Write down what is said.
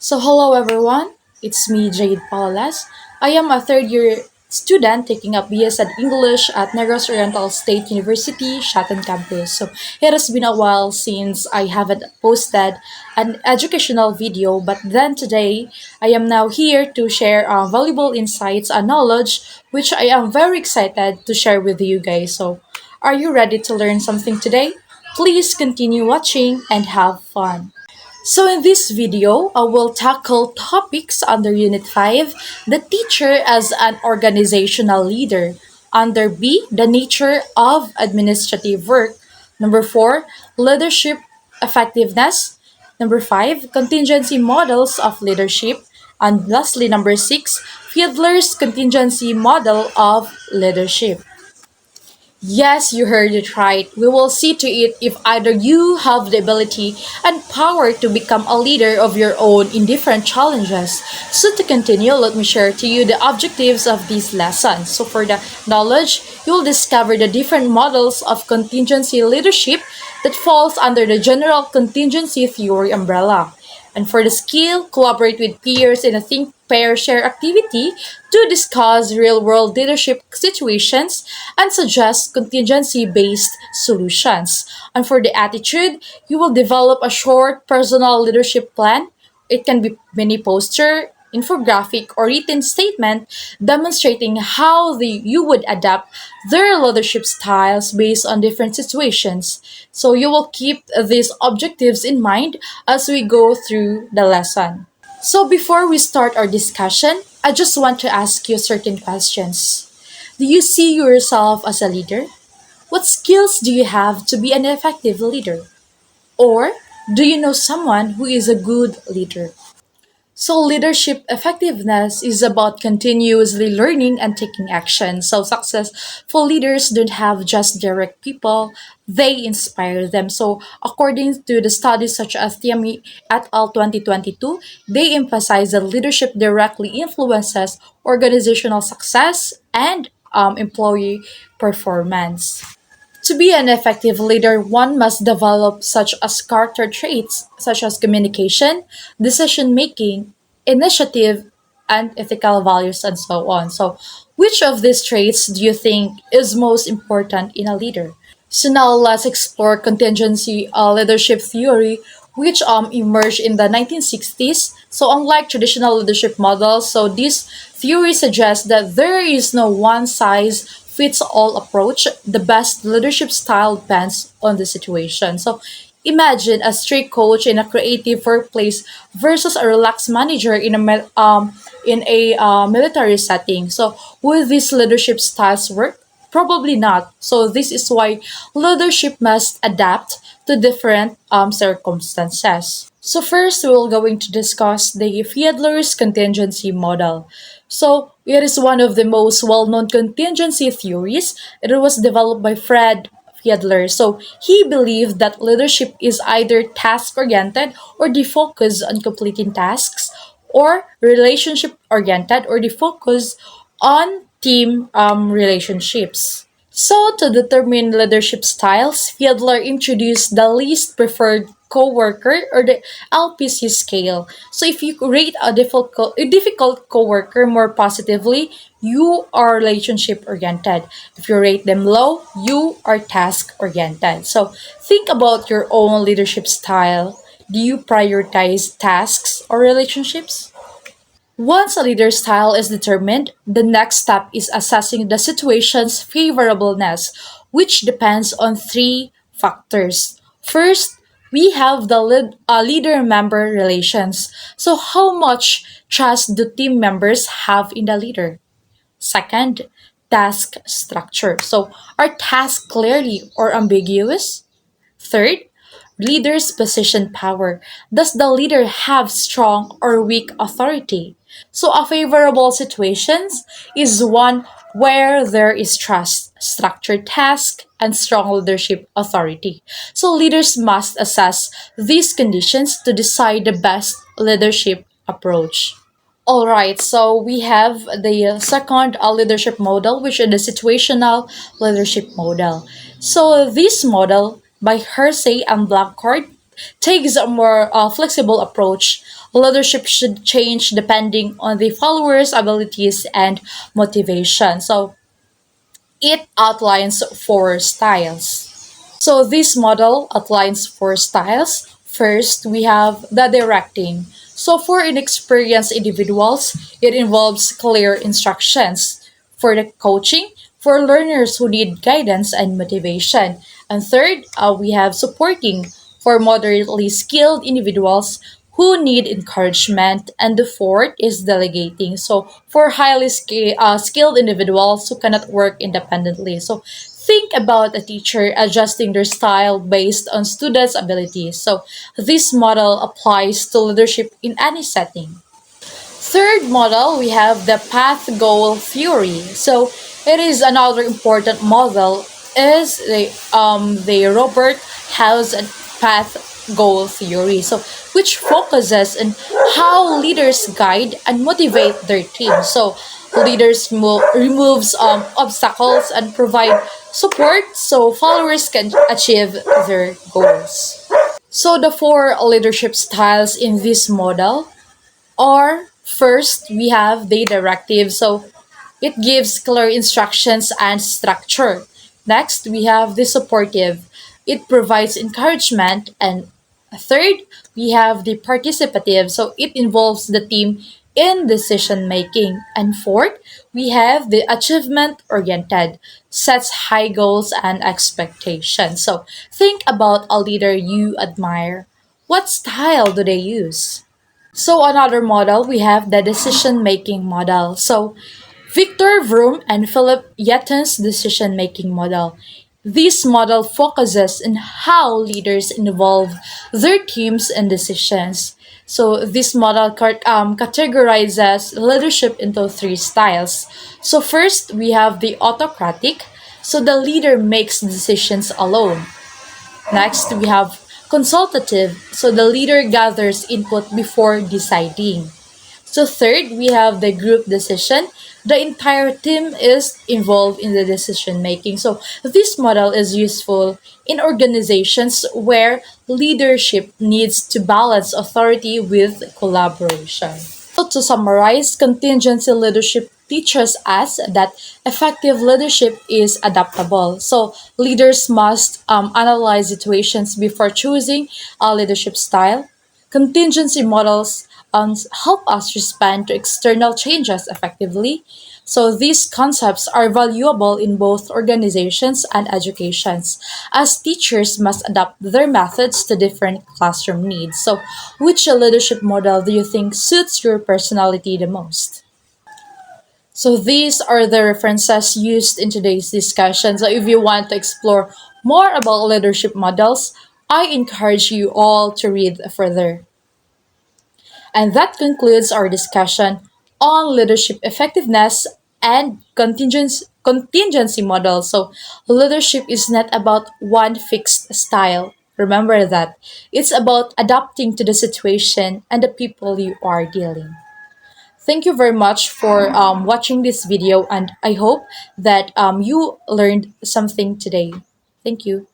Hello everyone. It's me, Jade Paulas. I am a third year student taking up BS at English at Negros Oriental State University, Shatan campus. It has been a while since I haven't posted an educational video, but then today I am now here to share valuable insights and knowledge, which I am very excited to share with you guys. Are you ready to learn something today? Please continue watching and have fun. In this video, I will tackle topics under Unit 5, the teacher as an organizational leader. Under B, the nature of administrative work. Number 4, leadership effectiveness. Number 5, contingency models of leadership. And lastly, number 6, Fiedler's contingency model of leadership. Yes, you heard it right. We will see to it if either you have the ability and power to become a leader of your own in different challenges. To continue, let me share to you the objectives of these lessons. For the knowledge, you'll discover the different models of contingency leadership that falls under the general contingency theory umbrella. And for the skill, collaborate with peers in a think, pair, share activity to discuss real world leadership situations and suggest contingency based solutions. And for the attitude, you will develop a short personal leadership plan. It can be mini poster, infographic, or written statement demonstrating how you would adapt their leadership styles based on different situations. You will keep these objectives in mind as we go through the lesson. Before we start our discussion, I just want to ask you certain questions. Do you see yourself as a leader? What skills do you have to be an effective leader? Or do you know someone who is a good leader? Leadership effectiveness is about continuously learning and taking action. Successful leaders don't have just direct people, they inspire them. According to the studies such as Tiami et al. 2022, they emphasize that leadership directly influences organizational success and employee performance. To be an effective leader, one must develop such as character traits such as communication, decision making, initiative, and ethical values, and so on. Which of these traits do you think is most important in a leader? Now let's explore contingency leadership theory, which emerged in the 1960s. Unlike traditional leadership models, this theory suggests that there is no one size fits all approach. The best leadership style depends on the situation. Imagine a strict coach in a creative workplace versus a relaxed manager in a military setting. Will these leadership styles work? Probably not. This is why leadership must adapt to different circumstances. First, we're going to discuss the Fiedler's contingency model. It is one of the most well-known contingency theories. It was developed by Fred Fiedler. He believed that leadership is either task-oriented or the focus on completing tasks, or relationship-oriented or the focus on team relationships. To determine leadership styles, Fiedler introduced the least preferred coworker or the LPC scale. If you rate a difficult coworker more positively, you are relationship oriented. If you rate them low, you are task oriented. Think about your own leadership style. Do you prioritize tasks or relationships? Once a leader style is determined, the next step is assessing the situation's favorableness, which depends on three factors. First, we have the leader-member relations. How much trust do team members have in the leader? Second, task structure. Are tasks clearly or ambiguous? Third, leader's position power. Does the leader have strong or weak authority? A favorable situations is one where there is trust, structured task, and strong leadership authority. Leaders must assess these conditions to decide the best leadership approach. All right, we have the second leadership model, which is the situational leadership model. This model by Hersey and Blackard takes a more flexible approach. Leadership should change depending on the followers' abilities and motivation. So it outlines four styles. So this model outlines four styles. First, we have the directing. So for inexperienced individuals, it involves clear instructions. For the coaching, for learners who need guidance and motivation. And third, we have supporting for moderately skilled individuals who need encouragement. And the fourth is delegating. So for skilled individuals who cannot work independently. So think about a teacher adjusting their style based on students' abilities. So this model applies to leadership in any setting. Third model, we have the path goal theory. So it is another important model is the Robert House and path goal theory. So which focuses on how leaders guide and motivate their team. So leaders removes obstacles and provide support so followers can achieve their goals. So the four leadership styles in this model or first, we have the directive. So it gives clear instructions and structure. Next, we have the supportive. It provides encouragement. And third, we have the participative. So it involves the team in decision making. And fourth, we have the achievement oriented, sets high goals and expectations. So think about a leader you admire. What style do they use? So another model, we have the decision-making model. So Victor Vroom and Philip Yetton's decision-making model. This model focuses on how leaders involve their teams in decisions. So this model categorizes leadership into three styles. So first, we have the autocratic. So the leader makes decisions alone. Next, we have consultative. So the leader gathers input before deciding. So third, we have the group decision. The entire team is involved in the decision making. So this model is useful in organizations where leadership needs to balance authority with collaboration. So to summarize, contingency leadership teaches us that effective leadership is adaptable. So leaders must analyze situations before choosing a leadership style. Contingency models help us respond to external changes effectively. So these concepts are valuable in both organizations and educations, as teachers must adapt their methods to different classroom needs. So which leadership model do you think suits your personality the most? So these are the references used in today's discussion. So if you want to explore more about leadership models, I encourage you all to read further. And that concludes our discussion on leadership effectiveness and contingency models. So, leadership is not about one fixed style. Remember that. It's about adapting to the situation and the people you are dealing. Thank you very much for watching this video, and I hope that you learned something today. Thank you.